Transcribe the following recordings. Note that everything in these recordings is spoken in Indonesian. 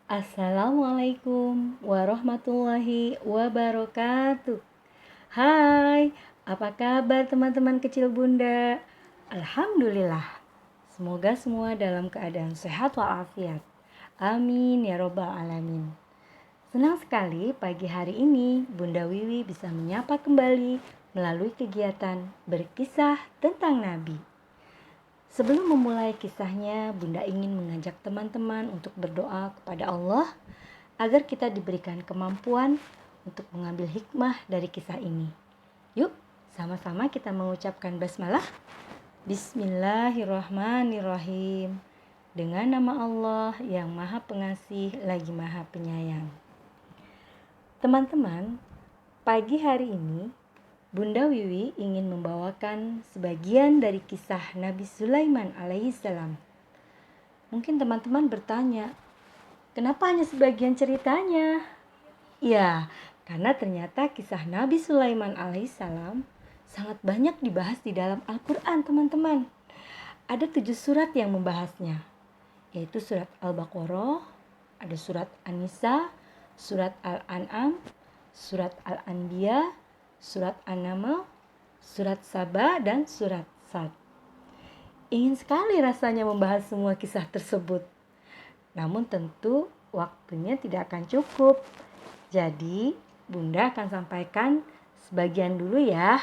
Assalamualaikum warahmatullahi wabarakatuh. Hai, apa kabar teman-teman kecil Bunda? Alhamdulillah. Semoga semua dalam keadaan sehat walafiat. Amin ya robbal alamin. Senang sekali pagi hari ini Bunda Wiwi bisa menyapa kembali melalui kegiatan berkisah tentang Nabi. Sebelum memulai kisahnya, Bunda ingin mengajak teman-teman untuk berdoa kepada Allah agar kita diberikan kemampuan untuk mengambil hikmah dari kisah ini. Yuk, sama-sama kita mengucapkan basmalah. Bismillahirrahmanirrahim. Dengan nama Allah yang Maha Pengasih lagi Maha Penyayang. Teman-teman, pagi hari ini Bunda Wiwi ingin membawakan sebagian dari kisah Nabi Sulaiman alaihissalam. Mungkin teman-teman bertanya, kenapa hanya sebagian ceritanya? Ya, karena ternyata kisah Nabi Sulaiman alaihissalam sangat banyak dibahas di dalam Al-Quran, teman-teman. Ada 7 surat yang membahasnya, yaitu surat Al-Baqarah, ada surat An-Nisa, surat Al-An'am, surat Al-Anbiya, surat An-Naml, surat Saba, dan surat Sad. Ingin sekali rasanya membahas semua kisah tersebut. Namun tentu waktunya tidak akan cukup. Jadi Bunda akan sampaikan sebagian dulu ya.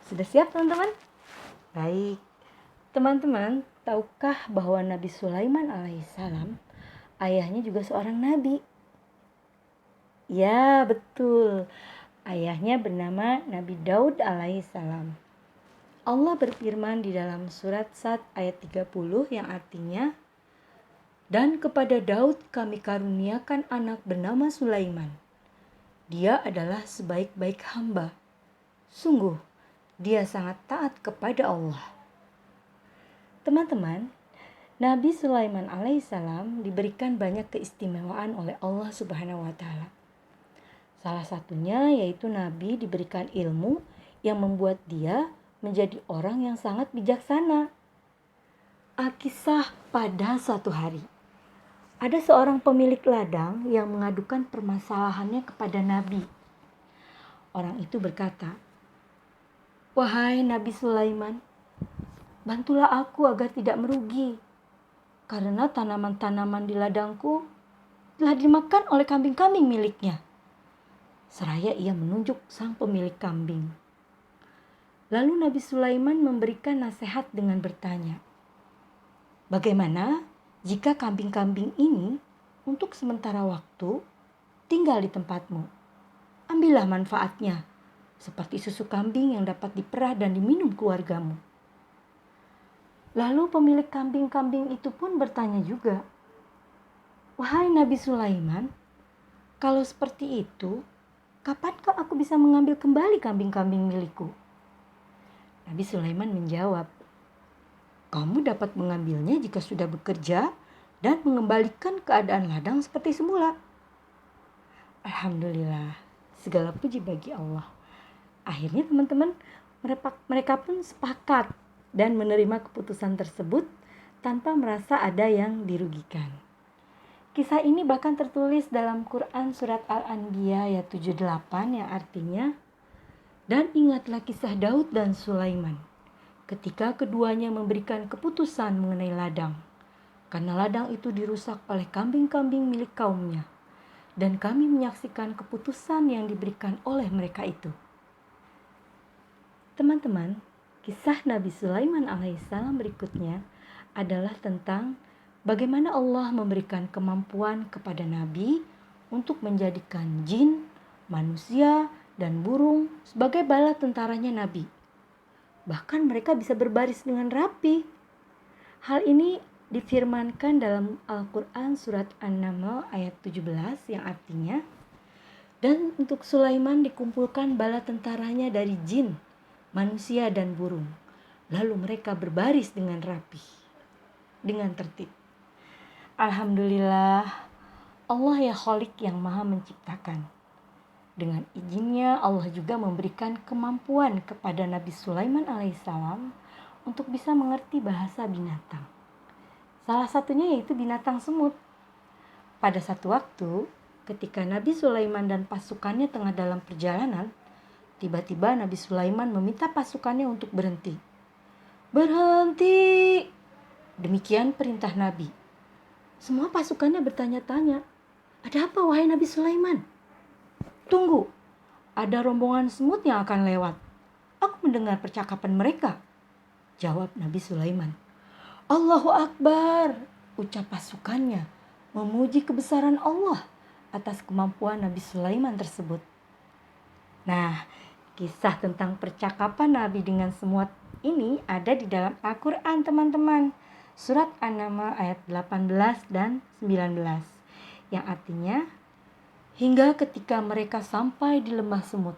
Sudah siap teman-teman? Baik. Teman-teman, tahukah bahwa Nabi Sulaiman alaihissalam ayahnya juga seorang nabi? Ya, betul. Ayahnya bernama Nabi Daud alaihissalam. Allah berfirman di dalam surat Sad ayat 30 yang artinya, dan kepada Daud kami karuniakan anak bernama Sulaiman. Dia adalah sebaik-baik hamba. Sungguh, dia sangat taat kepada Allah. Teman-teman, Nabi Sulaiman alaihissalam diberikan banyak keistimewaan oleh Allah Subhanahu wa Ta'ala. Salah satunya yaitu Nabi diberikan ilmu yang membuat dia menjadi orang yang sangat bijaksana. Alkisah pada suatu hari, ada seorang pemilik ladang yang mengadukan permasalahannya kepada Nabi. Orang itu berkata, "Wahai Nabi Sulaiman, bantulah aku agar tidak merugi, karena tanaman-tanaman di ladangku telah dimakan oleh kambing-kambing miliknya." Seraya ia menunjuk sang pemilik kambing. Lalu Nabi Sulaiman memberikan nasihat dengan bertanya, "Bagaimana jika kambing-kambing ini untuk sementara waktu tinggal di tempatmu? Ambillah manfaatnya, seperti susu kambing yang dapat diperah dan diminum keluargamu." Lalu pemilik kambing-kambing itu pun bertanya juga, "Wahai Nabi Sulaiman, kalau seperti itu, kapankah aku bisa mengambil kembali kambing-kambing milikku?" Nabi Sulaiman menjawab, "Kamu dapat mengambilnya jika sudah bekerja dan mengembalikan keadaan ladang seperti semula." Alhamdulillah, segala puji bagi Allah. Akhirnya teman-teman, mereka pun sepakat dan menerima keputusan tersebut tanpa merasa ada yang dirugikan. Kisah ini bahkan tertulis dalam Quran surat Al-Anbiya ayat 78 yang artinya, dan ingatlah kisah Daud dan Sulaiman ketika keduanya memberikan keputusan mengenai ladang, karena ladang itu dirusak oleh kambing-kambing milik kaumnya, dan kami menyaksikan keputusan yang diberikan oleh mereka itu. Teman-teman, kisah Nabi Sulaiman alaihissalam berikutnya adalah tentang bagaimana Allah memberikan kemampuan kepada Nabi untuk menjadikan jin, manusia, dan burung sebagai bala tentaranya Nabi. Bahkan mereka bisa berbaris dengan rapi. Hal ini difirmankan dalam Al-Quran surat An-Naml ayat 17 yang artinya, dan untuk Sulaiman dikumpulkan bala tentaranya dari jin, manusia, dan burung. Lalu mereka berbaris dengan rapi, dengan tertib. Alhamdulillah, Allah ya Khalik yang maha menciptakan. Dengan izinnya Allah juga memberikan kemampuan kepada Nabi Sulaiman alaihissalam untuk bisa mengerti bahasa binatang. Salah satunya yaitu binatang semut. Pada satu waktu, ketika Nabi Sulaiman dan pasukannya tengah dalam perjalanan, tiba-tiba Nabi Sulaiman meminta pasukannya untuk berhenti. Berhenti! Demikian perintah Nabi. Semua pasukannya bertanya-tanya, ada apa wahai Nabi Sulaiman? Tunggu, ada rombongan semut yang akan lewat. Aku mendengar percakapan mereka. Jawab Nabi Sulaiman. Allahu Akbar, ucap pasukannya, memuji kebesaran Allah atas kemampuan Nabi Sulaiman tersebut. Nah, kisah tentang percakapan Nabi dengan semut ini ada di dalam Al-Quran, teman-teman. Surat An-Naml ayat 18 dan 19. Yang artinya, hingga ketika mereka sampai di lembah semut.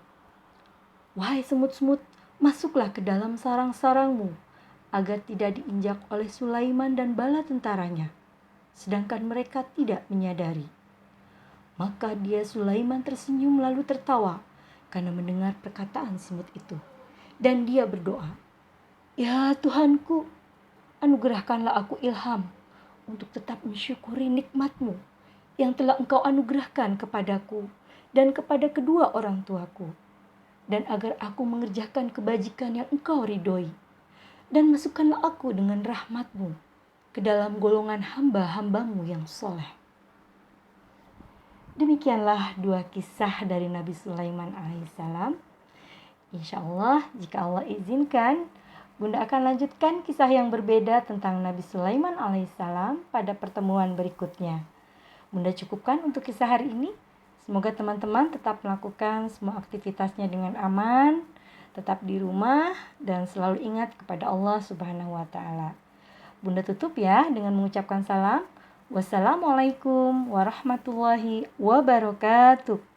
Wahai semut-semut, masuklah ke dalam sarang-sarangmu, agar tidak diinjak oleh Sulaiman dan bala tentaranya. Sedangkan mereka tidak menyadari. Maka dia Sulaiman tersenyum lalu tertawa karena mendengar perkataan semut itu. Dan dia berdoa, ya Tuhanku, anugerahkanlah aku ilham untuk tetap mensyukuri nikmat-Mu yang telah Engkau anugerahkan kepadaku dan kepada kedua orang tuaku. Dan agar aku mengerjakan kebajikan yang Engkau ridhoi. Dan masukkanlah aku dengan rahmat-Mu ke dalam golongan hamba-hamba-Mu yang soleh. Demikianlah dua kisah dari Nabi Sulaiman alaihissalam. Insya Allah, jika Allah izinkan, Bunda akan lanjutkan kisah yang berbeda tentang Nabi Sulaiman alaihissalam pada pertemuan berikutnya. Bunda cukupkan untuk kisah hari ini. Semoga teman-teman tetap melakukan semua aktivitasnya dengan aman, tetap di rumah, dan selalu ingat kepada Allah Subhanahu wa Ta'ala. Bunda tutup ya dengan mengucapkan salam. Wassalamualaikum warahmatullahi wabarakatuh.